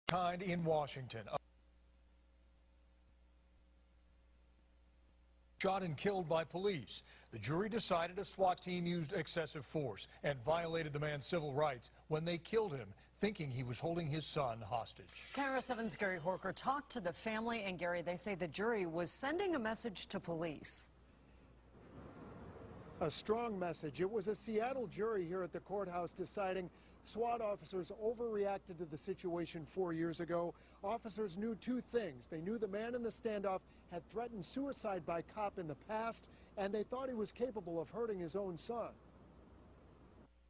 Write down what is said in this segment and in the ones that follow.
Kind in Washington. Shot and killed by police. The jury decided a SWAT team used excessive force and violated the man's civil rights when they killed him, thinking he was holding his son hostage. KROS 7's Gary Horker talked to the family, and Gary, they say the jury was sending a message to police. A strong message. It was a Seattle jury here at the courthouse deciding SWAT officers overreacted to the situation 4 years ago. Officers knew two things. They knew the man in the standoff had threatened suicide by cop in the past, and they thought he was capable of hurting his own son.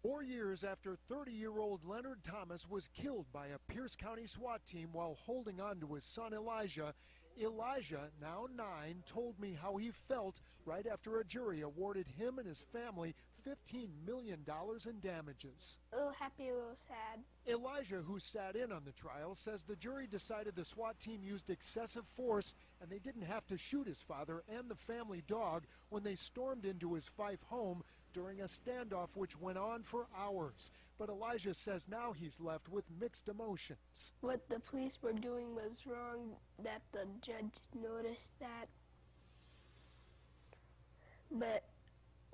4 years after 30-year-old Leonard Thomas was killed by a Pierce County SWAT team while holding on to his son Elijah, now 9, told me how he felt right after a jury awarded him and his family $15 million in damages. A little happy, a little sad. Elijah, who sat in on the trial, says the jury decided the SWAT team used excessive force and they didn't have to shoot his father and the family dog when they stormed into his Fife home during a standoff which went on for hours. But Elijah says now he's left with mixed emotions. What the police were doing was wrong, that the judge noticed that. But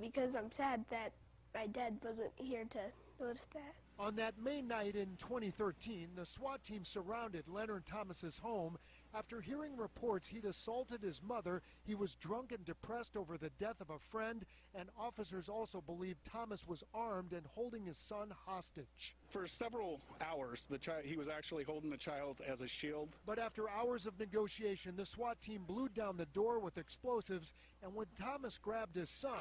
because I'm sad that my dad wasn't here to notice that. On that May night in 2013, the SWAT team surrounded Leonard Thomas's home. After hearing reports he'd assaulted his mother, he was drunk and depressed over the death of a friend, and officers also believed Thomas was armed and holding his son hostage. For several hours, he was actually holding the child as a shield. But after hours of negotiation, the SWAT team blew down the door with explosives, and when Thomas grabbed his son,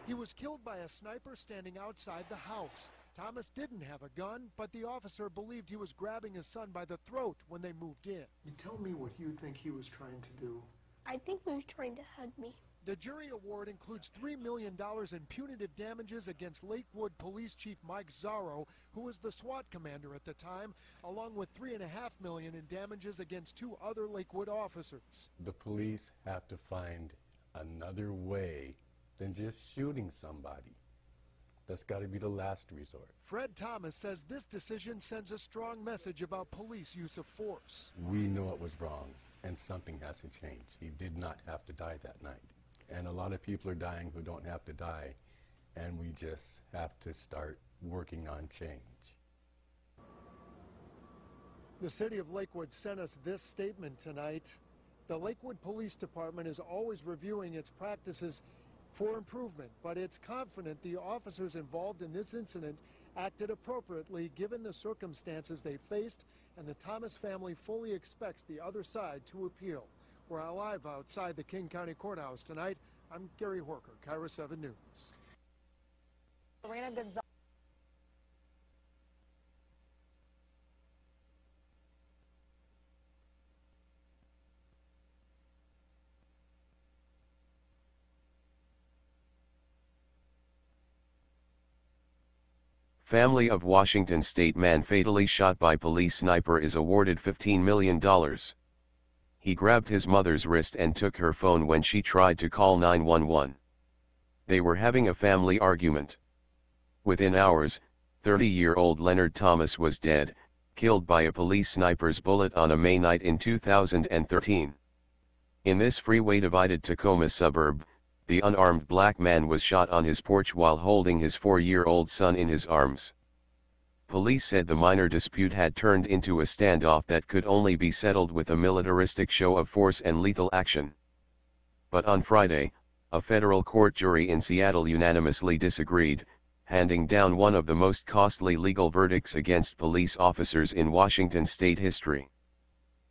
he was killed by a sniper standing outside the house. Thomas didn't have a gun, but the officer believed he was grabbing his son by the throat when they moved in. You tell me what you think he was trying to do. I think he was trying to hug me. The jury award includes $3 million in punitive damages against Lakewood Police Chief Mike Zarro, who was the SWAT commander at the time, along with $3.5 million in damages against 2 other Lakewood officers. The police have to find another way than just shooting somebody. That's got to be the last resort. Fred Thomas says this decision sends a strong message about police use of force. We know it was wrong, and something has to change. He did not have to die that night. And a lot of people are dying who don't have to die, and we just have to start working on change. The city of Lakewood sent us this statement tonight. The Lakewood Police Department is always reviewing its practices for improvement, but it's confident the officers involved in this incident acted appropriately given the circumstances they faced, and the Thomas family fully expects the other side to appeal. We're live outside the King County Courthouse tonight. I'm Gary Horker, KROS 7 News. Family of Washington State man fatally shot by police sniper is awarded $15 million. He grabbed his mother's wrist and took her phone when she tried to call 911. They were having a family argument. Within hours, 30-year-old Leonard Thomas was dead, killed by a police sniper's bullet on a May night in 2013. In this freeway divided Tacoma suburb, the unarmed black man was shot on his porch while holding his 4-year-old son in his arms. Police said the minor dispute had turned into a standoff that could only be settled with a militaristic show of force and lethal action. But on Friday, a federal court jury in Seattle unanimously disagreed, handing down one of the most costly legal verdicts against police officers in Washington state history.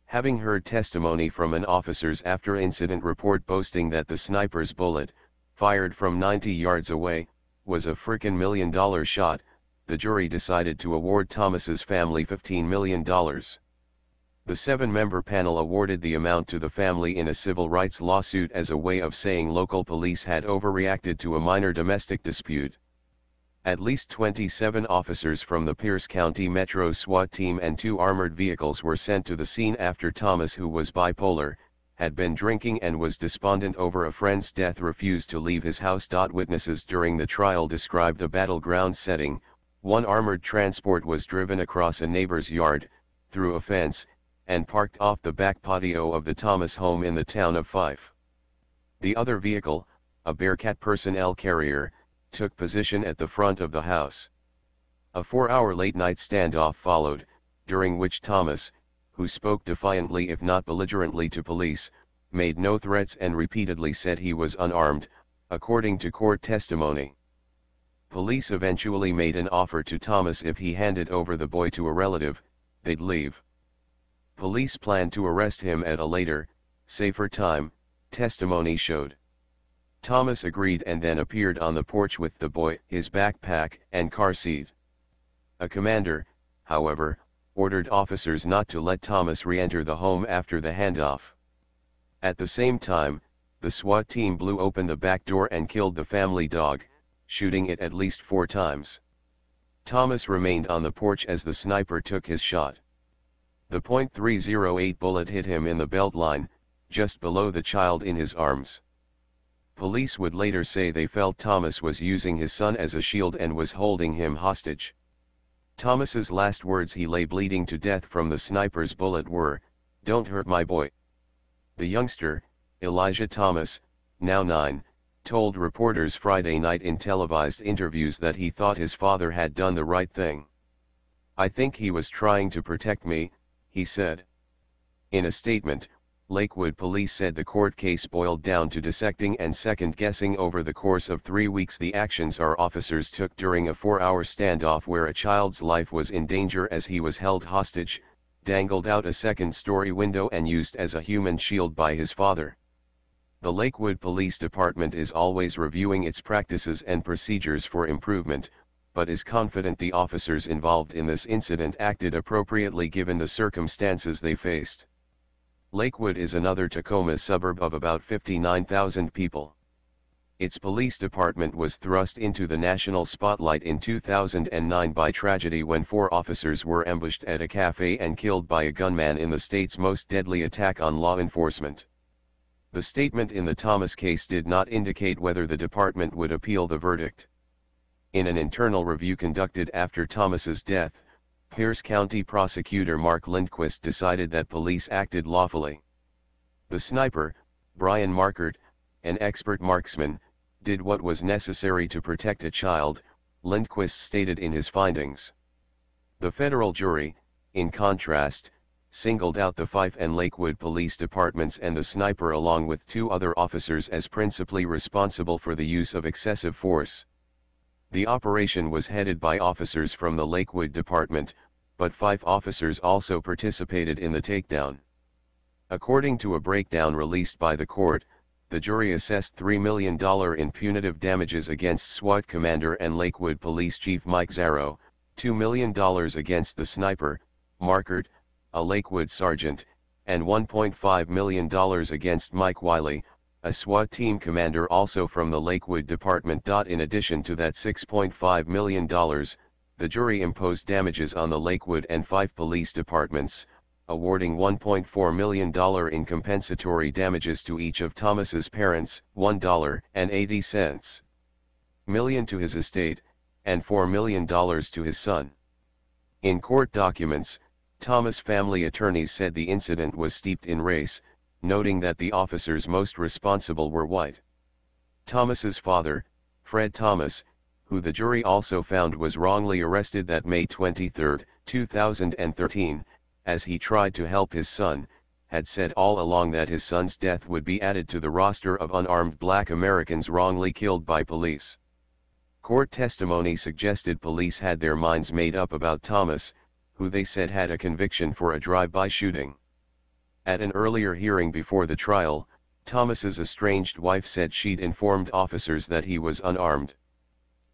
Having heard testimony from an officer's after-incident report boasting that the sniper's bullet, fired from 90 yards away, was a frickin' $1 million shot, the jury decided to award Thomas's family $15 million. The 7-member panel awarded the amount to the family in a civil rights lawsuit as a way of saying local police had overreacted to a minor domestic dispute. At least 27 officers from the Pierce County Metro SWAT team and 2 armored vehicles were sent to the scene after Thomas, who was bipolar, had been drinking and was despondent over a friend's death, refused to leave his house. Witnesses during the trial described a battleground setting, One armored transport was driven across a neighbor's yard, through a fence, and parked off the back patio of the Thomas home in the town of Fife. The other vehicle, a Bearcat personnel carrier, took position at the front of the house. A 4-hour late-night standoff followed, during which Thomas, who spoke defiantly if not belligerently to police, made no threats and repeatedly said he was unarmed, according to court testimony. Police eventually made an offer to Thomas if he handed over the boy to a relative, they'd leave. Police planned to arrest him at a later, safer time, testimony showed. Thomas agreed and then appeared on the porch with the boy, his backpack, and car seat. A commander, however, ordered officers not to let Thomas re-enter the home after the handoff. At the same time, the SWAT team blew open the back door and killed the family dog, shooting it at least 4 times. Thomas remained on the porch as the sniper took his shot. The .308 bullet hit him in the belt line, just below the child in his arms. Police would later say they felt Thomas was using his son as a shield and was holding him hostage. Thomas's last words he lay bleeding to death from the sniper's bullet were, "Don't hurt my boy." The youngster, Elijah Thomas, now 9, told reporters Friday night in televised interviews that he thought his father had done the right thing. "I think he was trying to protect me," he said. In a statement, Lakewood police said the court case boiled down to dissecting and second-guessing over the course of 3 weeks the actions our officers took during a 4-hour standoff where a child's life was in danger as he was held hostage, dangled out a second-story window and used as a human shield by his father. The Lakewood Police Department is always reviewing its practices and procedures for improvement, but is confident the officers involved in this incident acted appropriately given the circumstances they faced. Lakewood is another Tacoma suburb of about 59,000 people. Its police department was thrust into the national spotlight in 2009 by tragedy when 4 officers were ambushed at a cafe and killed by a gunman in the state's most deadly attack on law enforcement. The statement in the Thomas case did not indicate whether the department would appeal the verdict. In an internal review conducted after Thomas's death, Pierce County Prosecutor Mark Lindquist decided that police acted lawfully. The sniper, Brian Markert, an expert marksman, did what was necessary to protect a child, Lindquist stated in his findings. The federal jury, in contrast, singled out the Fife and Lakewood police departments and the sniper along with 2 other officers as principally responsible for the use of excessive force. The operation was headed by officers from the Lakewood department, but 5 officers also participated in the takedown. According to a breakdown released by the court, the jury assessed $3 million in punitive damages against SWAT commander and Lakewood Police Chief Mike Zarrow, $2 million against the sniper, Markert, a Lakewood sergeant, and $1.5 million against Mike Wiley, a SWAT team commander also from the Lakewood department. In addition to that $6.5 million, the jury imposed damages on the Lakewood and Fife police departments, awarding $1.4 million in compensatory damages to each of Thomas's parents, $1.80 million to his estate, and $4 million to his son. In court documents, Thomas family attorneys said the incident was steeped in race, noting that the officers most responsible were white. Thomas's father, Fred Thomas, who the jury also found was wrongly arrested that May 23, 2013, as he tried to help his son, had said all along that his son's death would be added to the roster of unarmed black Americans wrongly killed by police. Court testimony suggested police had their minds made up about Thomas, who they said had a conviction for a drive-by shooting. At an earlier hearing before the trial, Thomas's estranged wife said she'd informed officers that he was unarmed.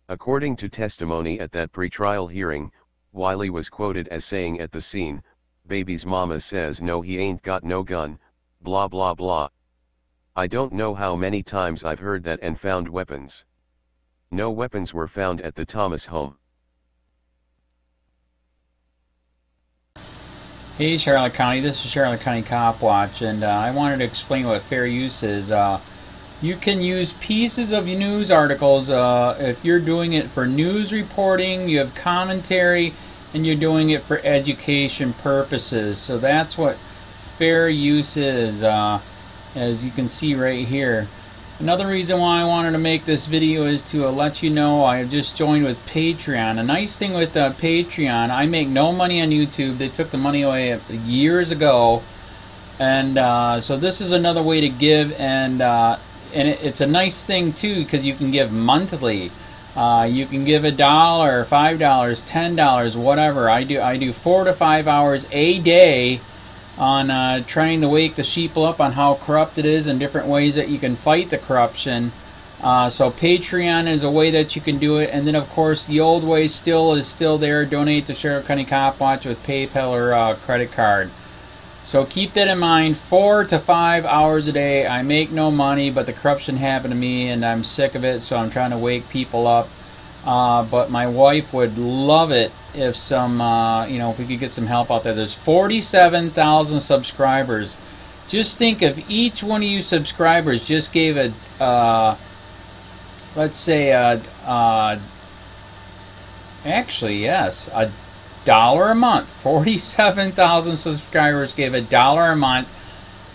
According to testimony at that pre-trial hearing, Wiley was quoted as saying at the scene, "Baby's mama says no, he ain't got no gun, blah blah blah. I don't know how many times I've heard that and found weapons." No weapons were found at the Thomas home. Hey Charlotte County, this is Charlotte County Cop Watch, and I wanted to explain what fair use is. You can use pieces of news articles. If you're doing it for news reporting, you have commentary, and you're doing it for education purposes. So that's what fair use is, as you can see right here. Another reason why I wanted to make this video is to let you know I just joined with Patreon. A nice thing with Patreon, I make no money on YouTube. They took the money away years ago. And so this is another way to give, and it's a nice thing too, because you can give monthly. You can give $1, $5, $10, whatever. I do 4 to 5 hours a day on trying to wake the sheeple up on how corrupt it is and different ways that you can fight the corruption. So Patreon is a way that you can do it, and then of course the old way is still there. Donate to Sheriff County Cop Watch with PayPal or credit card. So keep that in mind. 4 to 5 hours a day. I make no money, but the corruption happened to me, and I'm sick of it, so I'm trying to wake people up. But my wife would love it if if we could get some help out there. There's 47,000 subscribers. Just think if each one of you subscribers just gave let's say actually, yes, $1 a month. 47,000 subscribers gave $1 a month.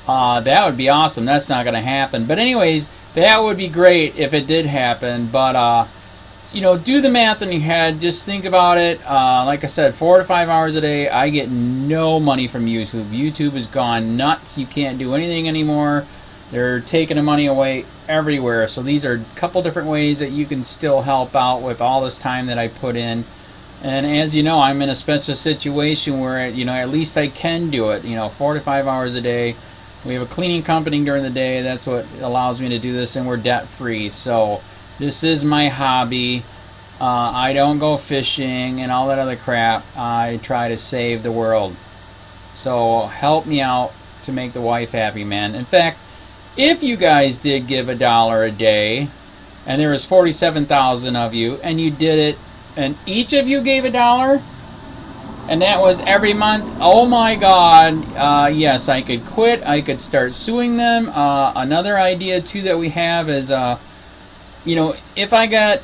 That would be awesome. That's not going to happen. But anyways, that would be great if it did happen. But do the math in your head. Just think about it. Like I said, 4 to 5 hours a day. I get no money from YouTube. YouTube has gone nuts. You can't do anything anymore. They're taking the money away everywhere. So these are a couple different ways that you can still help out with all this time that I put in. And as you know, I'm in a special situation where, at least I can do it, 4 to 5 hours a day. We have a cleaning company during the day. That's what allows me to do this, and we're debt-free. So this is my hobby. I don't go fishing and all that other crap. I try to save the world. So help me out to make the wife happy, man. In fact, if you guys did give $1 a day, and there was 47,000 of you, and you did it, and each of you gave $1, and that was every month, oh my God, yes, I could quit. I could start suing them. Another idea too that we have is, if I got,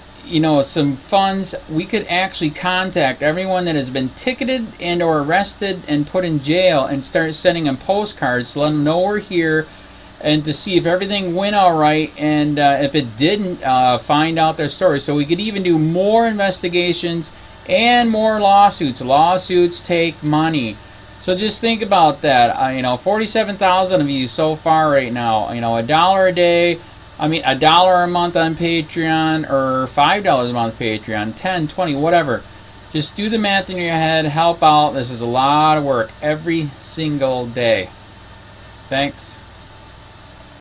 some funds, we could actually contact everyone that has been ticketed and or arrested and put in jail and start sending them postcards to let them know we're here, and to see if everything went all right, and if it didn't, find out their story. So we could even do more investigations and more lawsuits. Lawsuits take money. So just think about that. 47,000 of you so far right now. $1 a day. $1 a month on Patreon, or $5 a month Patreon, 10, 20, whatever. Just do the math in your head. Help out. This is a lot of work every single day. Thanks.